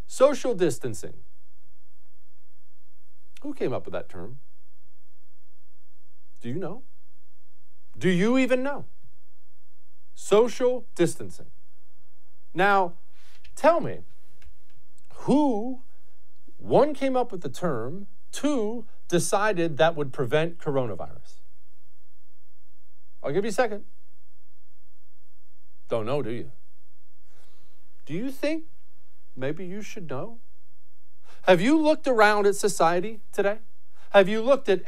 Social distancing. Who came up with that term? Do you know? Do you even know? Social distancing. Now, tell me, who, one, came up with the term, two, decided that would prevent coronavirus? I'll give you a second. Don't know, do you? Do you think maybe you should know? Have you looked around at society today? Have you looked at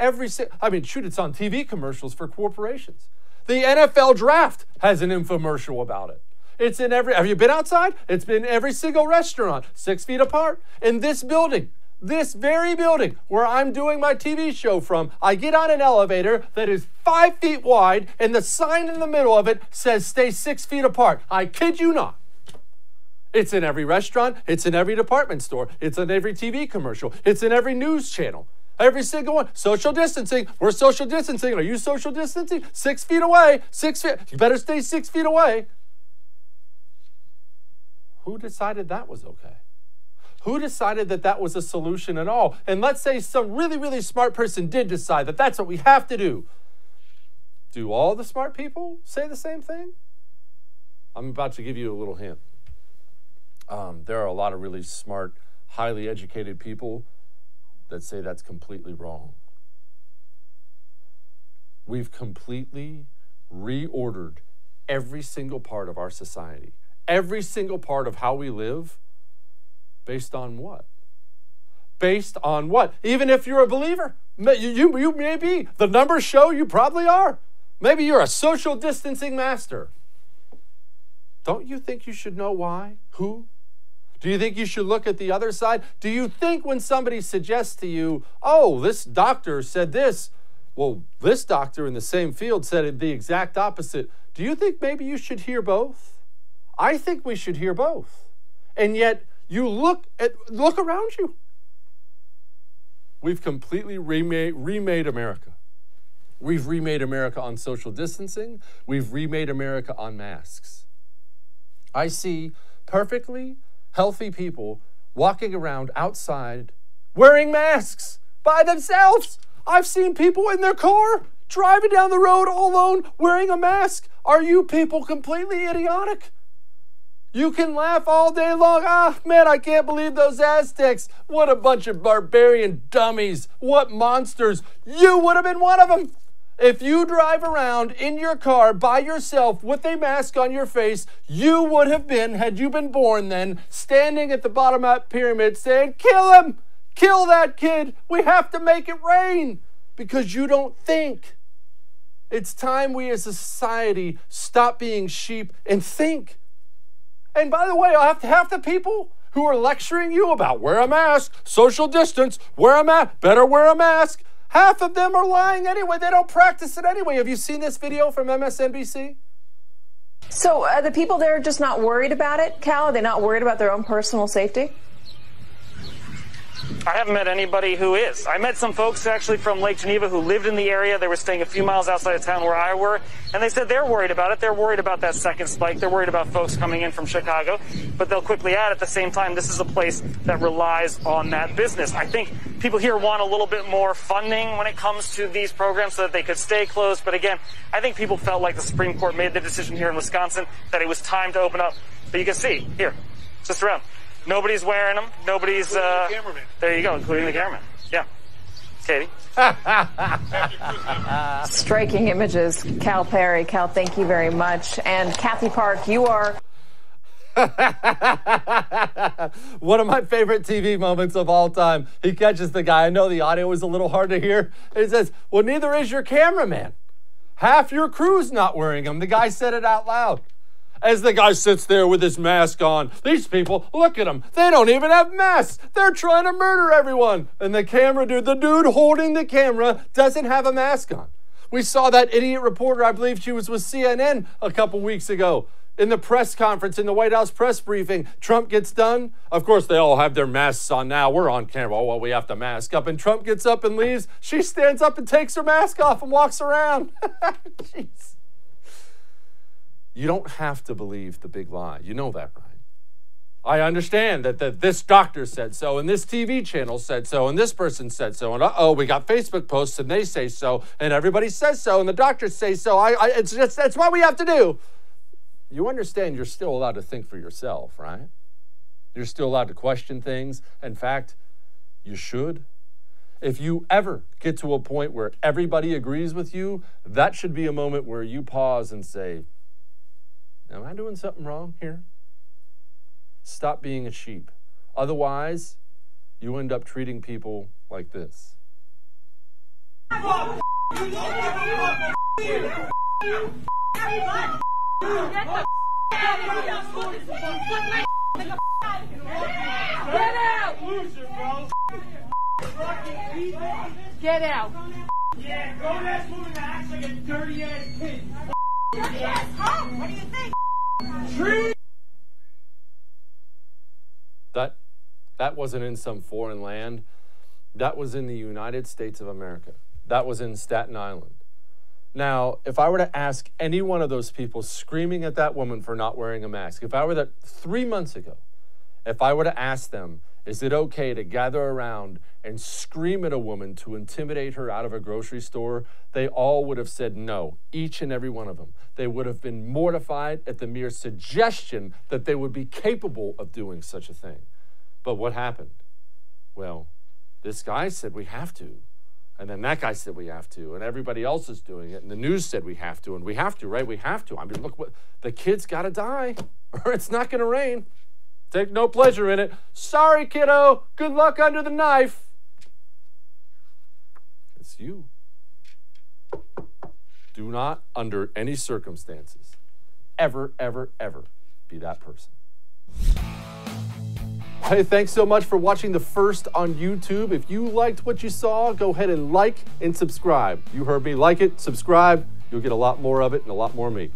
shoot, it's on TV commercials for corporations. The NFL draft has an infomercial about it. It's in have you been outside? It's been in every single restaurant, 6 feet apart. In this building, this very building where I'm doing my TV show from, I get on an elevator that is 5 feet wide, and the sign in the middle of it says stay 6 feet apart. I kid you not. It's in every restaurant. It's in every department store. It's in every TV commercial. It's in every news channel. Every single one. Social distancing. We're social distancing. Are you social distancing? 6 feet away. 6 feet. You better stay 6 feet away. Who decided that was okay? Who decided that that was a solution at all? And let's say some really, really smart person did decide that that's what we have to do. Do all the smart people say the same thing? I'm about to give you a little hint. There are a lot of really smart, highly educated people that say that's completely wrong. We've completely reordered every single part of our society, every single part of how we live, based on what? Based on what? Even if you're a believer, you may be. The numbers show you probably are. Maybe you're a social distancing master. Don't you think you should know why? Who? Do you think you should look at the other side? Do you think when somebody suggests to you, oh, this doctor said this, well, this doctor in the same field said the exact opposite, do you think maybe you should hear both? I think we should hear both. And yet, you look around you. We've completely remade America. We've remade America on social distancing. We've remade America on masks. I see perfectly healthy people walking around outside wearing masks by themselves. I've seen people in their car driving down the road all alone wearing a mask. Are you people completely idiotic? You can laugh all day long. Ah, man, I can't believe those Aztecs. What a bunch of barbarian dummies. What monsters. You would have been one of them. If you drive around in your car by yourself with a mask on your face, you would have been, had you been born then, standing at the bottom of that pyramid saying, kill him, kill that kid. We have to make it rain, because you don't think. It's time we as a society stop being sheep and think. And by the way, half the people who are lecturing you about wear a mask, social distance, wear a mask, better wear a mask, half of them are lying anyway. They don't practice it anyway. Have you seen this video from MSNBC? So the people there are just not worried about it, Cal? Are they not worried about their own personal safety? I haven't met anybody who is. I met some folks actually from Lake Geneva who lived in the area. They were staying a few miles outside of town where I were, and they said they're worried about it. They're worried about that second spike. They're worried about folks coming in from Chicago. But they'll quickly add at the same time, this is a place that relies on that business. I think people here want a little bit more funding when it comes to these programs so that they could stay closed. But again, I think people felt like the Supreme Court made the decision here in Wisconsin that it was time to open up. But you can see, here, just around. Nobody's wearing them. Nobody's, the cameraman. There you go, including the cameraman. Yeah. Katie? Striking images. Cal Perry. Cal, thank you very much. And Kathy Park, you are... One of my favorite TV moments of all time. He catches the guy. I know the audio was a little hard to hear. He says, well, neither is your cameraman. Half your crew's not wearing them. The guy said it out loud. As the guy sits there with his mask on, these people, look at them. They don't even have masks. They're trying to murder everyone. And the dude holding the camera doesn't have a mask on. We saw that idiot reporter, I believe she was with CNN a couple weeks ago, in the press conference, in the White House press briefing. Trump gets done. Of course, they all have their masks on now. We're on camera. Oh, well, we have to mask up. And Trump gets up and leaves. She stands up and takes her mask off and walks around. Jeez. You don't have to believe the big lie. You know that, right? I understand that this doctor said so, and this TV channel said so, and this person said so, and uh-oh, we got Facebook posts, and they say so, and everybody says so, and the doctors say so. That's what we have to do. You understand you're still allowed to think for yourself, right? You're still allowed to question things. In fact, you should. If you ever get to a point where everybody agrees with you, that should be a moment where you pause and say, am I doing something wrong here? Stop being a sheep. Otherwise, you end up treating people like this. Get out! Yeah, grown ass woman that acts like a dirty ass kid. Dirty ass, huh? What do you think? Tree. That wasn't in some foreign land. That was in the United States of America. That was in Staten Island. Now, if I were to ask any one of those people screaming at that woman for not wearing a mask, if I were that 3 months ago, if I were to ask them, is it okay to gather around and scream at a woman to intimidate her out of a grocery store, they all would have said no, each and every one of them. They would have been mortified at the mere suggestion that they would be capable of doing such a thing. But what happened? Well, this guy said we have to, and then that guy said we have to, and everybody else is doing it, and the news said we have to, and we have to, right? We have to. I mean, look, what the kid's got to die, or it's not going to rain. Take no pleasure in it. Sorry, kiddo. Good luck under the knife. It's you. Do not, under any circumstances, ever, ever, ever be that person. Hey, thanks so much for watching The First on YouTube. If you liked what you saw, go ahead and like and subscribe. You heard me. Like it, subscribe. You'll get a lot more of it and a lot more of me.